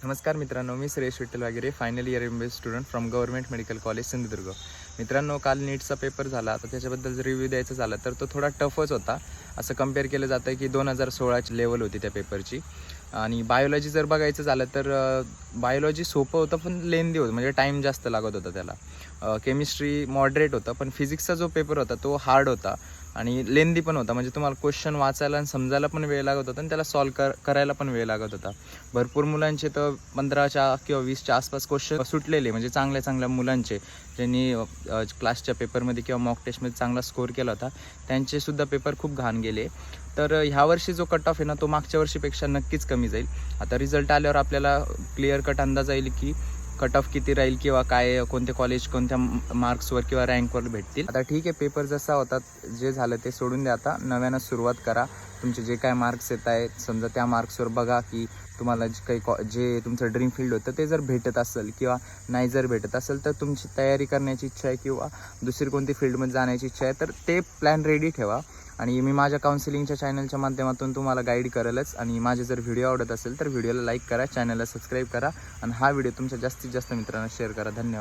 नमस्कार मित्रांनो, मी सुरेश विठ्ठल वगैरे final year MBA student from government medical college Sindhudurg. मित्रांनो, काल नीटचा पेपर झाला. तर त्याच्याबद्दल जर रिव्ह्यू द्यायचा झाला तर तो थोडा टफच होता. असं कंपेअर केलं जातं की 2016ची लेवल होती त्या पेपरची. आणि बायोलॉजी जर बघायचं झालं तर बायोलॉजी सोपं होतं पण लेंदी होतं, म्हणजे टाईम जास्त लागत होता त्याला. केमिस्ट्री मॉडरेट होतं, पण फिजिक्सचा जो पेपर होता तो हार्ड होता आणि लेंदी पण होता. म्हणजे तुम्हाला क्वेश्चन वाचायला आणि समजायला पण वेळ लागत होता आणि त्याला सॉल्व करायला पण वेळ लागत होता. भरपूर मुलांचे तर 15च्या किंवा 20च्या आसपास क्वेश्चन सुटलेले, म्हणजे चांगल्या चांगल्या मुलांचे ज्यांनी क्लासच्या पेपरमध्ये किंवा मॉक टेस्टमध्ये चांगला स्कोर केला होता, त्यांचेसुद्धा पेपर खूप घाण गेले. तर ह्या वर्षी जो कट ऑफ आहे ना, तो मागच्या वर्षीपेक्षा नक्कीच कमी जाईल. आता रिझल्ट आल्यावर आपल्याला क्लिअर कट अंदाज येईल की कट ऑफ किती राहील किंवा काय, कोणते कॉलेज कोणत्या मार्क्सवर किंवा रँकवर भेटतील. आता ठीक आहे, पेपर जसा होता जे झालं ते सोडून द्या, आता नव्यानं सुरुवात करा. तुमचे जे काय मार्क्स येत आहेत समजा त्या मार्क्सवर बघा की तुम्हाला जे काही जे तुमचं ड्रीम फील्ड होतं ते जर भेटत असेल किंवा नाही जर भेटत असेल तर तुमची तयारी करण्याची इच्छा आहे किंवा दुसरी कोणती फील्डमध्ये जाण्याची इच्छा आहे तर ते प्लॅन रेडी ठेवा. आणि मी माझ्या काउन्सिलिंगच्या चॅनलच्या माध्यमातून तुम्हाला गाईड करेलच. आणि माझे जर व्हिडिओ आवडत असेल तर व्हिडिओला लाईक करा, चॅनलला सबस्क्राईब करा आणि हा व्हिडिओ तुमच्या जास्तीत जास्त मित्रांना शेअर करा. धन्यवाद.